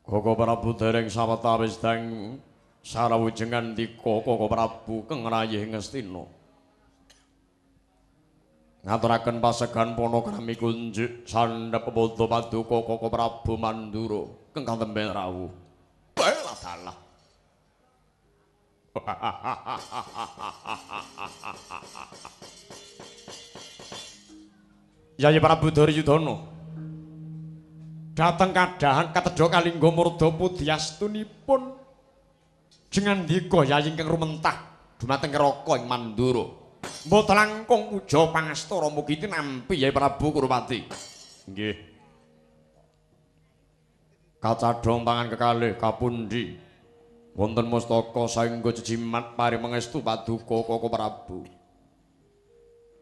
Koko Prabu dereng sawetawis dang sarawujengan ndika Koko Prabu kengrayih Ngastina. Ngaturaken pasegan panakrami kunjuk sandhep padha paduka Koko Prabu Mandura kengkang temben rawuh. Baiklah dalah. Yayi Prabu Duryudana dateng kadahan katedha kalingga murda pudyastunipun jengandika Yayi ingkang rumentah dumateng Raka ing Mandura. Mboten langkung puja pangastara mugi tinampi Yayi Prabu Kurupati. Nggih. Kacadhong pangan kekalih kapundi wonten mustaka saengga jejimat parimengestu paduka Koko Prabu.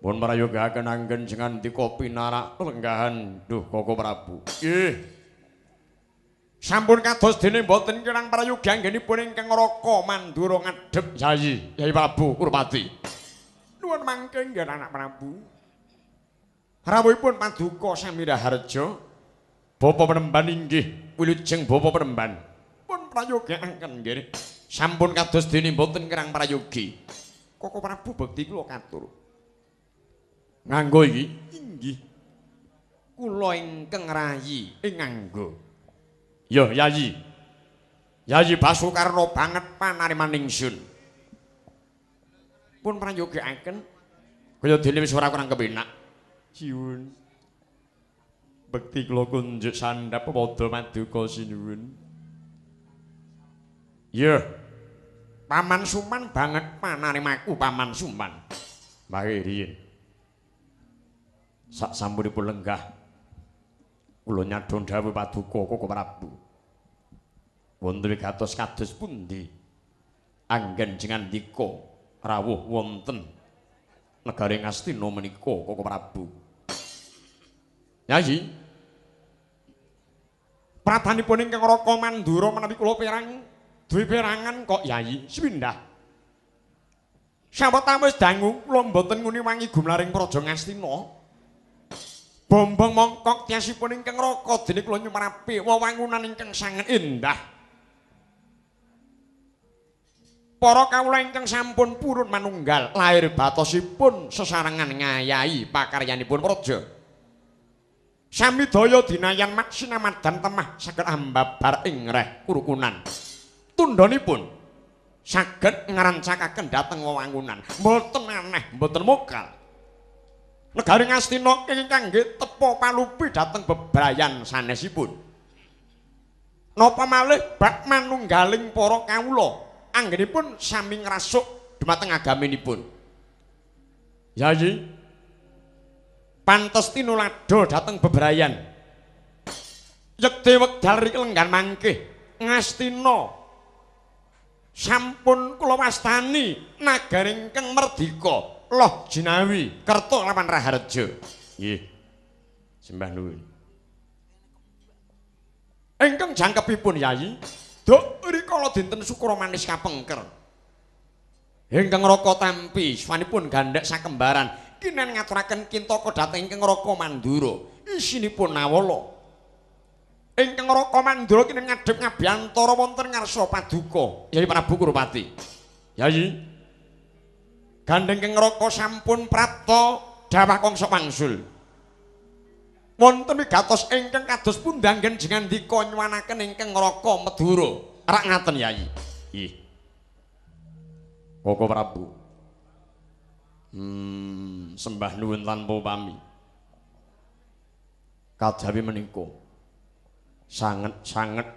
Pun prayogaken anggen jengandika pinarak lenggahan duh Koko Prabu. Nggih. Sampun kados dene mboten kirang prayoga anggenipun ingkang Raka Mandura ngadhep Yayi Prabu Kurupati. Nuwun mangke nggih anak Prabu. Rawuhipun paduka sami raharja. Bapa Penemban inggih wilujeng Bapa Penemban. Pun prayogakaken nggih. Sampun kados dene mboten kirang prayogi. Koko Prabu bekti kula katur. Nganggo iki inggih kula ingkang rayi ing nganggo. Ya Yayi. Yayi Basukarna banget panariman ingsun. Pun prayogakaken kaya dene wis ora kurang kepenak. Siwun. Bekti kula kunjuk sandhap padha maduka sinuwun. Ya. Paman Suman banget panarimaku Paman Suman. Mangke riyin. Sak sampunipun lenggah kula nyadhong dawuh paduka Koko Prabu. Wonten wigatos kados pundi anggen jengandika rawuh wonten negari Ngastina menika Koko Prabu. Yayi pratanipun ingkang Raka Mandura menawi kula perang duwe perangan kok Yayi sepindah. Sawetawis dangu kula mboten nguni wangi gumlaring praja Ngastina. Bombong mongkok tiasipun ingkang Raka dene kula nyumarapi wewangunan ingkang sanget indah. Para kawula ingkang sampun purun manunggal lair batosipun sesarengan ngayahi pakaryanipun praja. Sami daya dinayan maksinamadan temah saged ambabar ing reh kurukunan. Tundhanipun saged ngarancakaken dhateng wewangunan. Mboten aneh, mboten mokal. Negari Ngastina ingkang nggih tepa palupi dhateng bebrayan sanesipun. Napa malih bak manunggaling para kawula anggenipun sami ngrasuk dhumateng agaminipun. Yayi pantes tinulada dhateng bebrayan. Yekti wekdal riki lenggan mangke Ngastina sampun kula wastani nagari ingkang merdika. Loh jinawi kerto lawan raharja. Nggih. Sembah nuwun. Ingkang jangkepipun Yayi, duk rikala dinten Sukra Manis kapengker. Ingkang Raka tampi swanipun gandhek sakembaran kinen ngaturaken kintaka dhateng ingkang Raka Mandura. Isinipun nawala. Ingkang Raka Mandura kinen ngadhep ngabiyantara wonten ngarsa paduka Yayi Prabu Kurupati. Yayi gandeng keng Raka sampun prapta dawah kangsa wangsul. Wonten wigatos ingkang kados pundanggen jengandika nyuwanaken ingkang Raka Madura. Rak ngaten Yayi. Nggih. Koko Prabu. Sembah nuwun tanpa pami. Kajawi menika sanget-sanget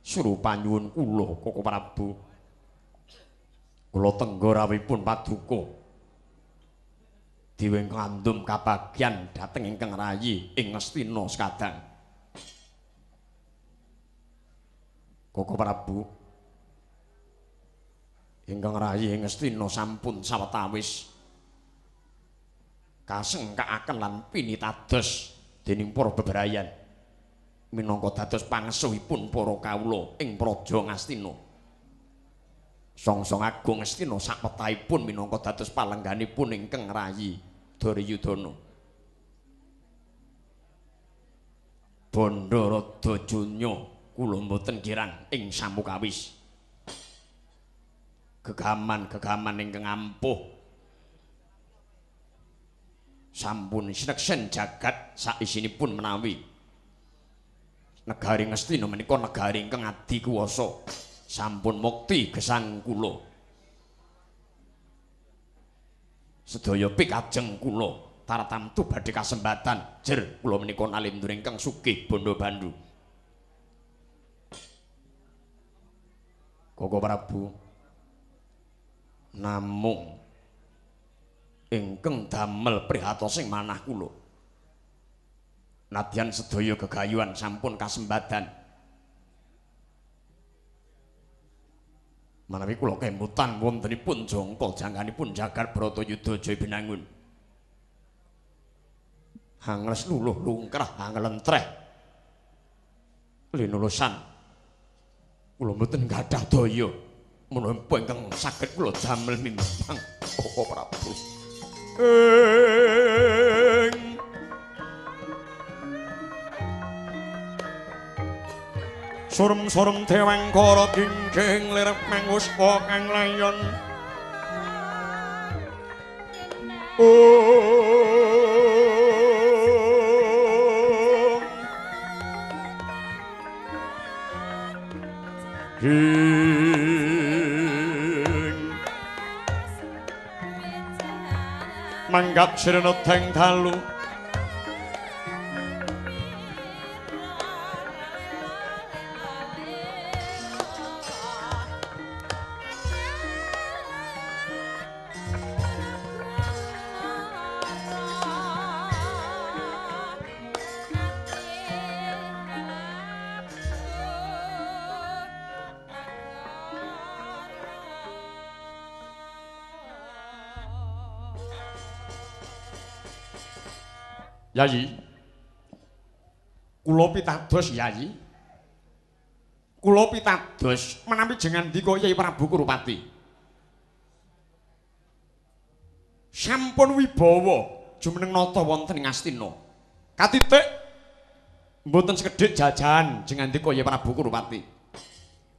surupanyuwun kula Koko Prabu. Kula tenggorawipun paduka diwing ngandum kabagyan dhateng ingkang rayi ing Ngastina sekadang. Koko Prabu ingkang rayi ing Ngastina sampun sawetawis kasengkakaken lan pinitados dening para bebrayan minangka dados pangesuhipun para kawula ing praja Ngastina. Songsong Agung Ngastina sapetahipun minangka dados palengganipun ingkang rayi Duryudana. Bandara Dajunya kula mboten kirang ing samukawis. Gegaman-gegaman ingkang ampuh sampun sineksen jagat saisinipun menawi negari Ngastina menika negari ingkang adikuwasa sampun mukti gesang kula sedaya pikajeng kula tartamtu badhe kasembatan jer kula menika nalindur ingkang sugih bondo bandu. Koko Prabu namung ingkang damel prihatosing manah kula nadyan sedaya gegayuhan sampun kasembadan manawi kula kemutan wontenipun jangka jangkanipun jagat Bratayuda Jaya Binangun hangles luluh lungkrah hangelentreh linulusan kula mboten gadah daya menapa ingkang saged kula damel mimbang Koko Prabu Surum-surum dewang kara kingging lirep manguspa kang layon manggap sirena teng dalu Yayi, kula pitados Yayi. Kula pitados menawi jengandika Yai Prabu Kurupati. Sampun wibawa jumeneng nata wonten ing Astina. Katitik mboten sekedhik jajahan jengandika Yai Prabu Kurupati.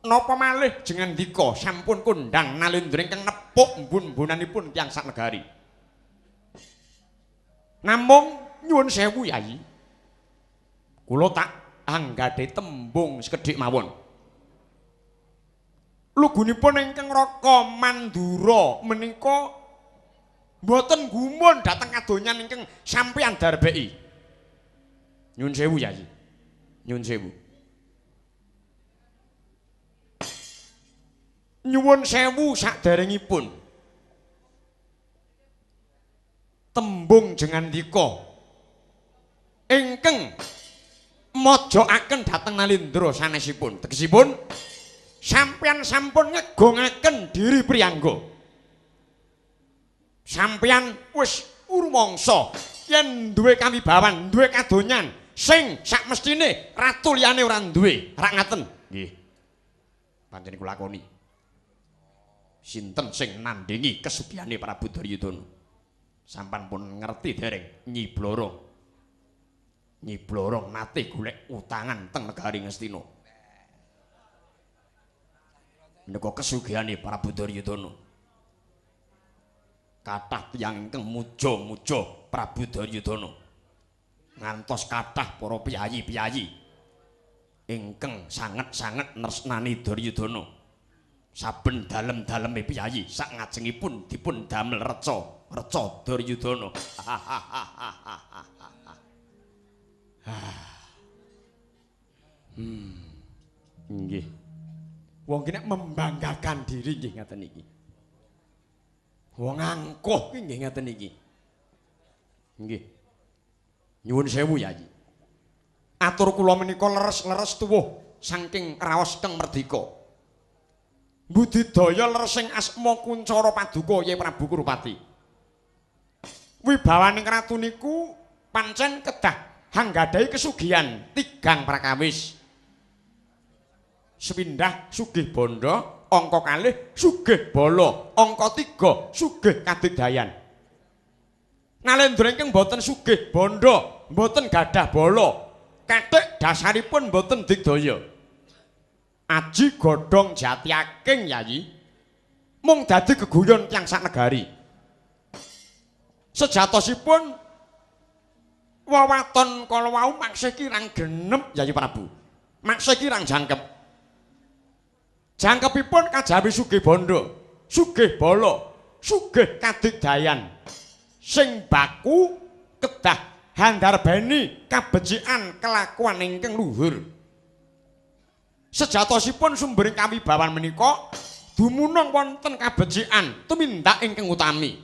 Napa malih jengandika sampun kondhang nalendra ingkang nepuk embun-embunanipun tiyang sak negari. Namung nyuwun sewu Yayi. Kula tak anggadhe tembung sekedhik mawon. Lugunipun ingkang Raka Mandura menika mboten gumun dhateng kadonyan ingkang sampeyan darbeki. Nyuwun sewu Yayi. Nyuwun sewu. Nyuwun sewu saderengipun. Tembung jengandika ingkang mojokaken dhateng Nalendra sanesipun tegesipun sampeyan sampun ngegongaken diri priyangga sampeyan wis urmangsa yen duwe kawibawan duwe kadonyan sing sakmestine ratu liyane ora duwe rak ngaten nggih pancen kula lakoni sinten sing nandingi kesugihane Prabu Duryudana sampeyan pun ngerti dereng Nyi Blorong nate golek utangan teng negari Ngastina. Menika kesugihane Prabu Duryudana. Kathah tiyang ingkang muja-muja Prabu Duryudana. Ngantos kathah para piyayi-piyayi ingkang sanget-sanget nresnani Duryudana. Saben dalem-daleme piyayi sak ngajengipun dipun damel reca Duryudana. Nggih. Wong ki nek membanggakan diri nggih ngaten iki. Wong angkuh ki nggih ngaten iki. Nggih. Nyuwun sewu Yayi. Atur kula menika leres-leres tuwuh saking raos keng merdika. Budidaya leresing asma Kuncara Paduka Yai Prabu Kurupati. Wibawaning ratu niku pancen kedah anggadhahi kesugihan tigang prakawis. Sepindah sugih bondo, angka kalih sugih bala, angka 3 sugih kadigdayan. Nalendra ingkang boten sugih bondo, boten gadah bala, kathik dasaripun boten digdaya. Aji godhong jati aking Yayi. Mung dadi geguyon tiyang sak negari. Sejatosipun wewaton kala wau maksih kirang genep Yayi Prabu. Maksih kirang jangkep. Jangkepipun kajawi sugih bondo, sugih bala, sugih kadigdayan. Sing baku kedah handarbeni kabecikan kelakuan ingkang luhur. Sejatosipun sumbering kawibawan menika dumunung wonten kabecikan tumindak ingkang utami.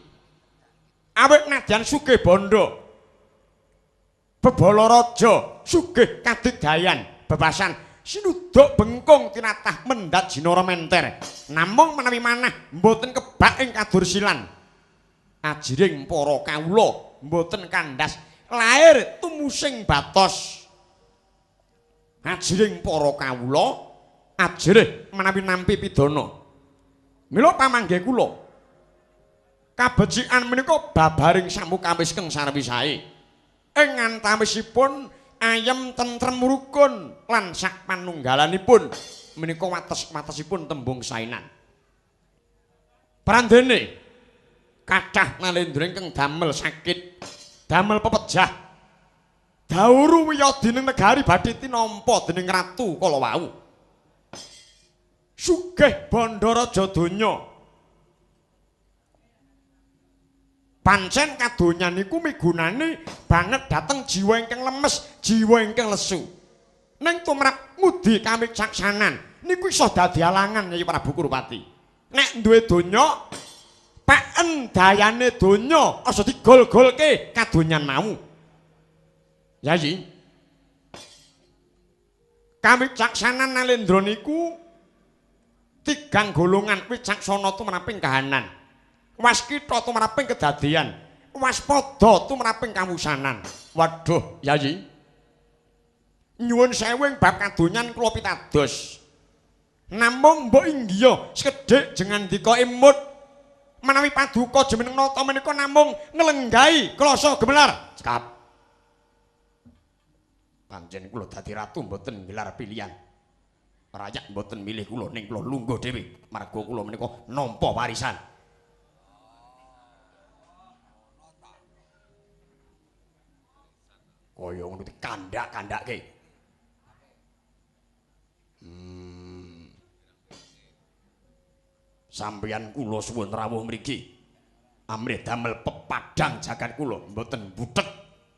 Awit nadyan sugih bondo, bebala raja, sugih kadigdayan, bebasan sinuduk bengkung tinatah mendhat jinara menter. Namung menawi manah mboten kebak ing kadursilan. Ajiring para kawula mboten kandhas lair tumusing batos. Ajiring para kawula ajrih menawi nampi pidana. Mila pamanggih kula kabecikan menika babaring samukawis keng sarwisae. Ing antawisipun ayem tentrem rukun lan sak panunggalanipun menika wates-watesipun tembung saenan. Prandene kathah nalendra ingkang damel sakit, damel pepejah. Dauru wiyadining negari badhe tinampa dening ratu kala wau. Sugih bandaraja donya. Pancen kadonyan niku migunani banget dhateng jiwa ingkang lemes, jiwa ingkang lesu. Ning tumrap ngudi kamicaksanan niku iso dadi alangan Nyai Prabu Kurupati. Nek duwe donya, paen dayane donya aja digol-golke kadonyan mau. Yayi. Kamicaksanan nalendra niku tigang golongan wicaksana tumraping kahanan. Waskita tumraping kedadian, waspada tumraping kawusanan. Waduh, Yayi. Nyuwun sewu ing bab kadonyan kula pitados. Namung mbok inggih sekedhik jengandika imut menawi paduka jemeneng nata menika namung nglenggahi klasa gemelar. Cekap. Pancen kula dadi ratu mboten gelar pilihan. Rakyat mboten milih kula ning kula lungguh dhewe. Marga kula menika nampa warisan. Kaya ngono dikandak-kandake. Sampeyan kula suwun rawuh mriki. Amrih damel pepadang jagat kula mboten butek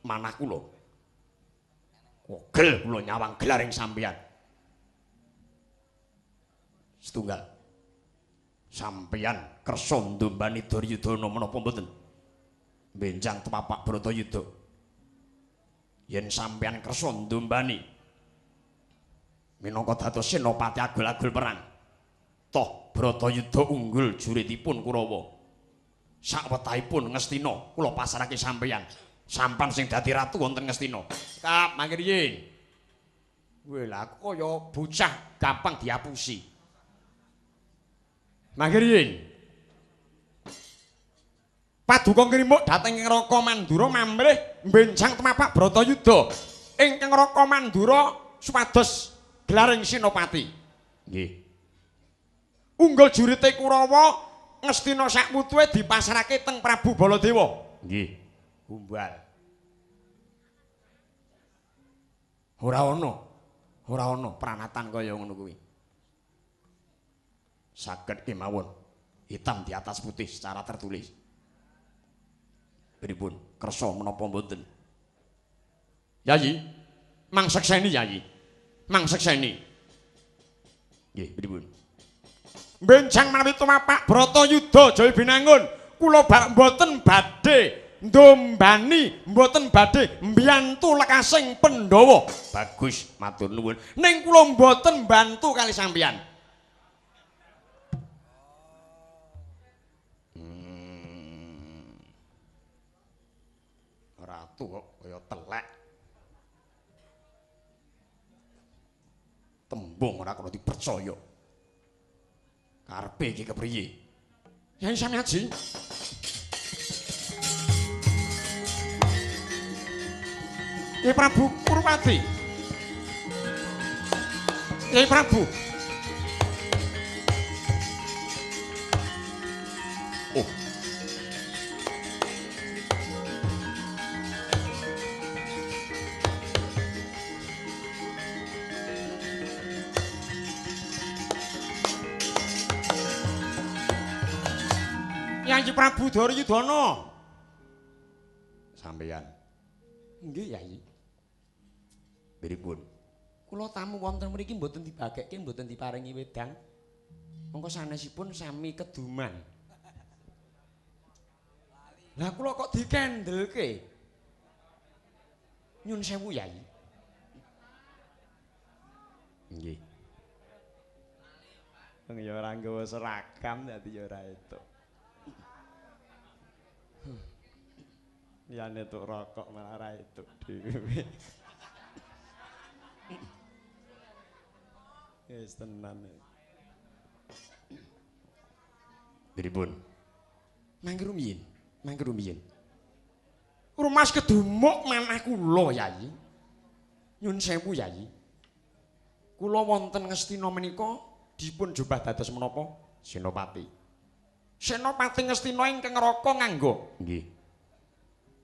manah kula. Kogel kula nyawang gelaring sampeyan. Setunggal. Sampeyan kersa ndombani Duryudana menapa mboten? Benjang tepapak Bratayuda. Yen sampeyan kersa ndombani minangka dados senopati agul-agul perang. Toh Bratayuda unggul juritipun Kurawa. Sakwetahipun Ngastina kula pasrahake sampeyan. Sampan sing dadi ratu wonten Ngastina. Kap mangke riyin. Weh lha aku kaya bocah gampang diapusi. Mangke riyin. Paduka ngrimuk dhateng ing Raka Mandura mamrih mbenjang temapak Bratayuda. Ingkang Raka Mandura supados gelaring senopati. Nggih. Unggul jurite Kurawa Ngastina sakmutuhe dipasrahake teng Prabu Baladewa. Nggih. Gumbal. Ora ana pranatan kaya ngono kuwi. Saged kemawon hitam di atas putih secara tertulis. Pripun kersa menapa mboten? Yayi, mangsekseni Yayi. Mangsekseni. Nggih, pripun? Benjang menawi tumapak Bratayuda Jaya Binangun, kula mboten badhe ndombani, mboten badhe mbiyantu lekasing Pandhawa. Bagus, matur nuwun. Ning kula mboten mbantu kali sampeyan. Ratu kok kaya telek. Tembung ora kena dipercaya. Karepe iki kepriye? Yai Sami Haji. Yai Prabu Kurupati. Yai Prabu. Yayi Prabu Duryudana. Sampeyan. Nggih, Yayi. Pripun? Kula tamu wonten mriki mboten dibagekke, mboten diparingi wedang. Mongko sanesipun sami keduman. Lah kula kok dikendelke? Nyun sewu, Yayi. Nggih. Wong ya ora nggawa seragam dadi ya ora etuk. Liyane tuk rokok malah ora etuk dhewe. Wis tenan. Pripun? Mangke rumiyin, mangke rumiyin. Rumas kedumuk manah kula, Yayi. Nyun sewu, Yayi. Kula wonten Ngastina menika dipun jubah dados menapa? Senopati. Senopati Ngastina ingkang raka nganggo. Nggih.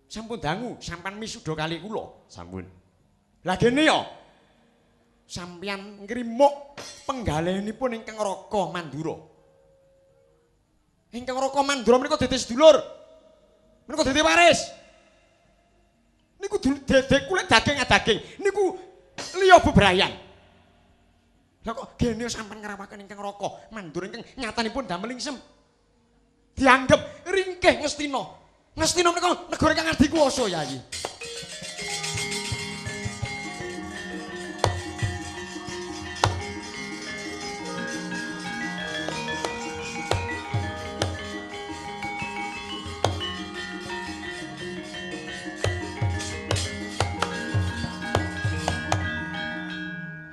Sampun dangu, sampean misuda kali kula. Sampun. Lah gene ya. Sampeyan ngrimuk penggalenipun ingkang Raka Mandura. Ingkang Raka Mandura menika dadi sedulur. Menika dadi waris. Niku dedek kulit daging. Niku liya bebrayan. Lah kok gene sampeyan ngrawakaken ingkang Raka Mandura ingkang nyatanipun damel ingsem. Dianggep ringkih Ngastina. Ngastina menika negara ingkang adikuwasa, Yayi.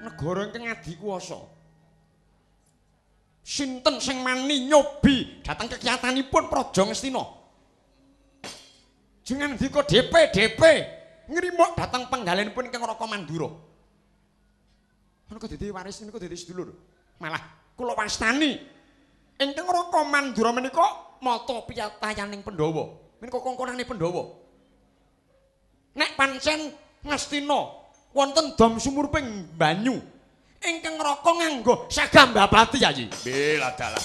Negara ingkang adikuwasa. Sinten sing mani nyobi dhateng kekiyatanipun Praja Ngastina? Jenengan dika DP ngrimuk dhateng penggalenipun ingkang Raka Mandura. Menika dadi waris menika dadi sedulur. Malah kula wastani ingkang Raka Mandura menika mata piyatayaning Pandhawa. Menika kongkonane Pandhawa. Nek pancen Ngastina wonten dom sumurping banyu ingkang Raka nganggo Sagambabati, Yayi. Bela dalah.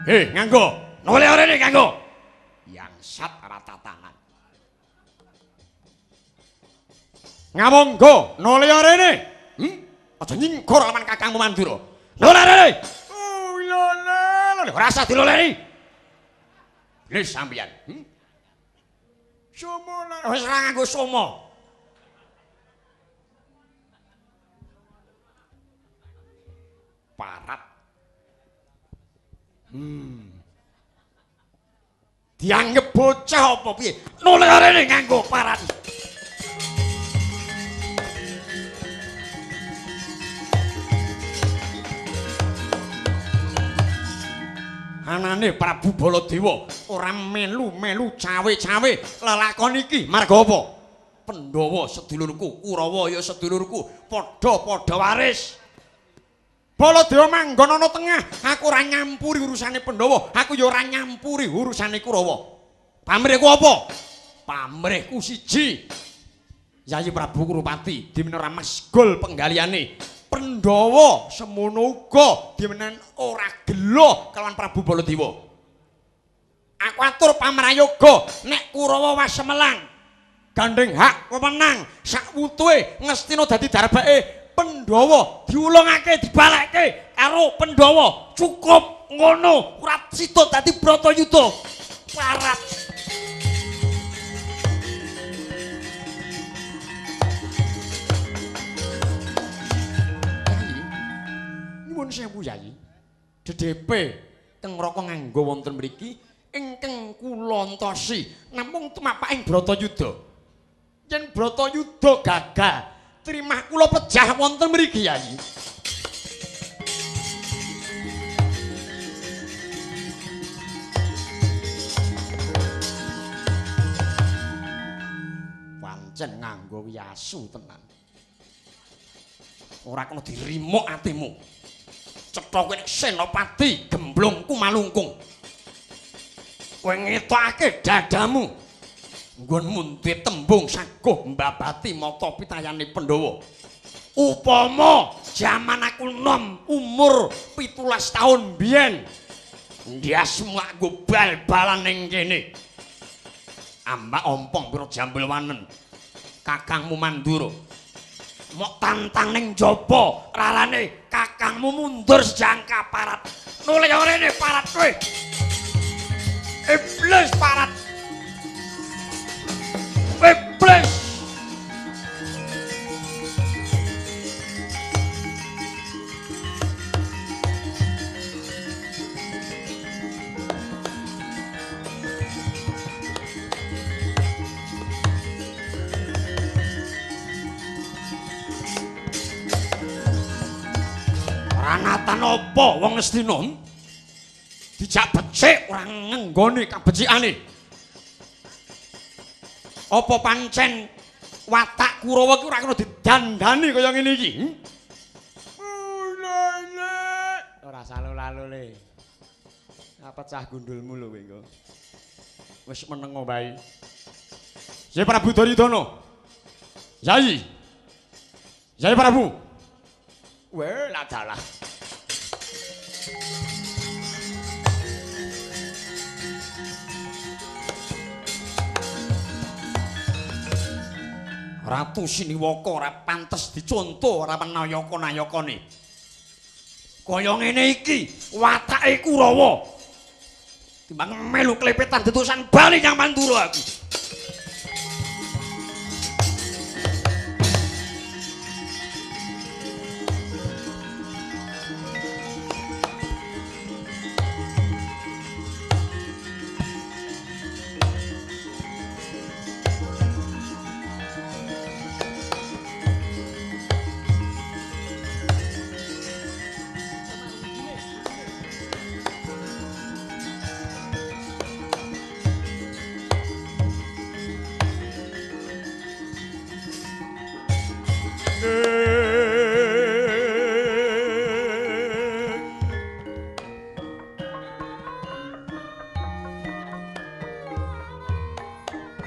Nganggo. Nole orene nganggo. Yang sat rata tangan. Ngamonggo, nole orene. Aja nyingkur lawan Kakangmu Mandura. Nole orene. Oh, lho. Ora usah diloleni. Wis sampeyan. Somo lah. Wis ora nganggo somo. Parat. Dianggep bocah apa piye? Noleh arene nganggo parat. Anane Prabu Baladewa ora melu-melu cawe-cawe lelakon iki marga apa? Pandhawa sedulurku, Kurawa ya sedulurku, padha-padha waris. Baladewa manggon ana tengah, aku ora nyampuri urusane Pandhawa, aku ya ora nyampuri urusane Kurawa. Pamrihku apa? Pamrihku siji. Yayi Prabu Kurupati dimena masgul penggaliane. Pandhawa semono uga dimenen ora gelo kelawan Prabu Baladewa. Aku atur pamrayoga nek Kurawa wasemelang gandeng hak wewenang sak wutuhe Ngastina dadi darbake Pandhawa diulungake dibalekke karo Pandhawa cukup ngono ora sida dadi Bratayuda parat. Nyuwun sewu Yayi, DDP teng Raka nganggo wonten mriki ingkang kula entosi namung tumapaking Bratayuda. Yen Bratayuda gagal trimah kula pejah wonten mriki Yayi. Pancen nganggo wiyasu tenan. Ora kena dirimuk atimu. Cetha kowe nek Senopati gemblungku malungkung. Kowe ngetokake dadamu. nggonmu duwe tembung saguh mbabati mata pitayane Pandhawa. Upama jaman aku nom umur 17 tahun biyen ndiasmu aku bal-balan ning kene. Ambak ompong pira jambul wanen. Kakangmu Mandura. Mok tantang ning jaba rarane kakangmu mundur sejangka parat. Nulih rene parat kowe. Iblis parat. Iblis. Ranatan apa wong Astina? Dijak becik ora ngenggoni kabecikane. Apa pancen watak Kurawa ki ora kena didandani kaya ngene iki? Ora salu-lalu le. Apa cah gundulmu lho kowe engko. Wis meneng bae. Yai Prabu Duryudana. Yai. Yai Prabu. Weh, lah dalah. Ratu Siniwaka ora pantes dicontoh ora menayaka-nayakane. Kaya ngene iki watake Kurawa. Timbang melu klepetan detusan bali Nyang Mandura aku.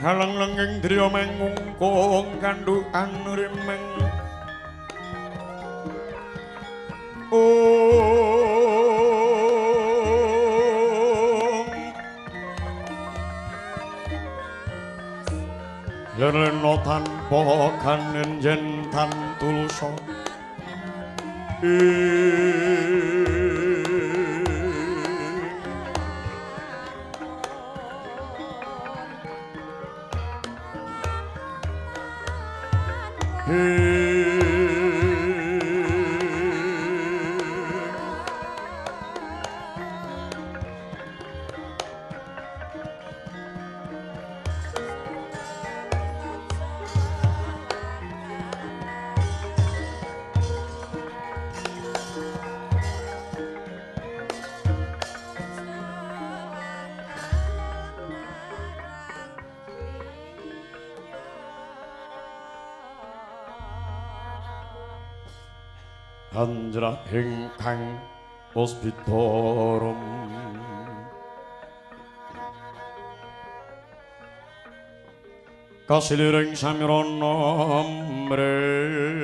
Halang-langing driya mengungkung kandhukan rimeng. Yen lena tanpa kanenjen tan tulsa. Anjra ingkang puspitorum kasiliring samirana mrih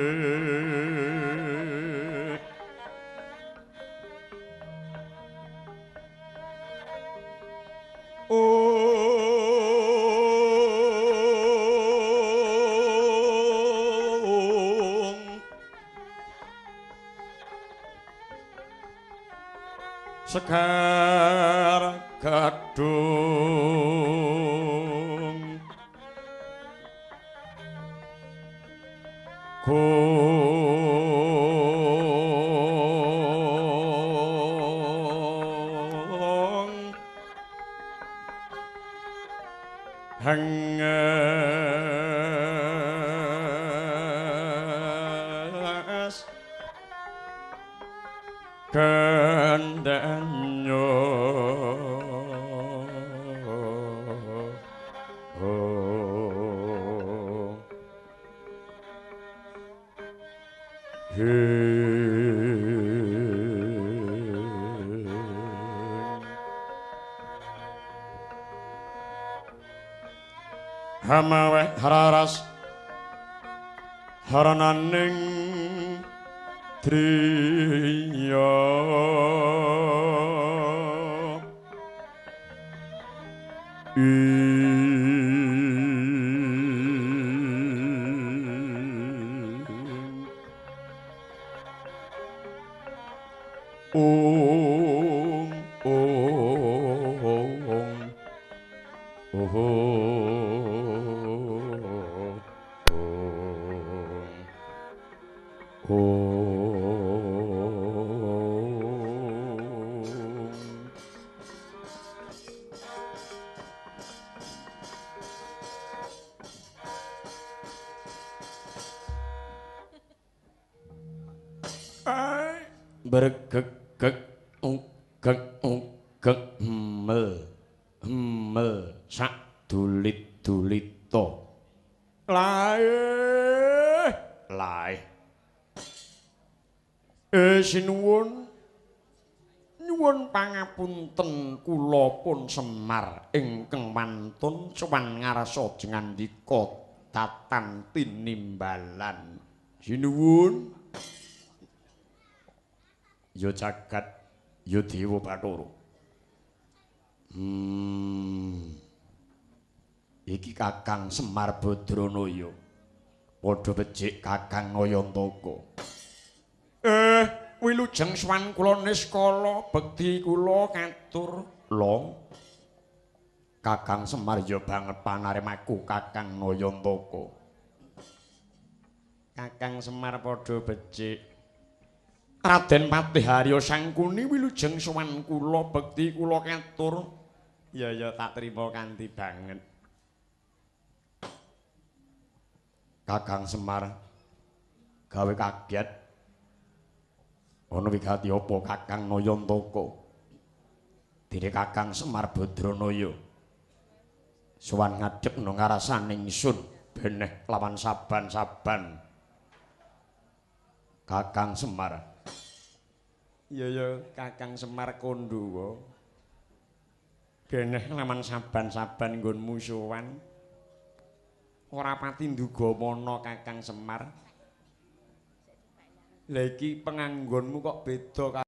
Sekar Gadung Gong Henges Gandanyo Hamaweh hararas harananing driya bergegek ugeg ugeg hemel sak dulit-dulita lae sinuwun nyuwun pangapunten kula pun Semar ingkang wantun sowan ngarsa ngandika tatan tinimbalan sinuwun ya jagat ya dewa Bathara iki Kakang Semar Badranaya padha becik Kakang Nayantaka wilujeng swan kula niskala bekti kula katur long Kakang Semar ya banget panaremaku Kakang Nayantaka Kakang Semar padha becik Raden Patih Harya Sangkuni wilujeng sowan kula bekti kula katur ya tak trima kanthi banget Kakang Semar gawe kaget ana wigati apa Kakang Nayantaka dene Kakang Semar Badranaya sowan ngadhep nang ngarasaning ingsun beneh lawan saban-saban Kakang Semar ya Kakang Semar Kondawa beneh lawan saban-saban nggonmu sowan ora pati nduga mana Kakang Semar lha iki penganggonmu kok beda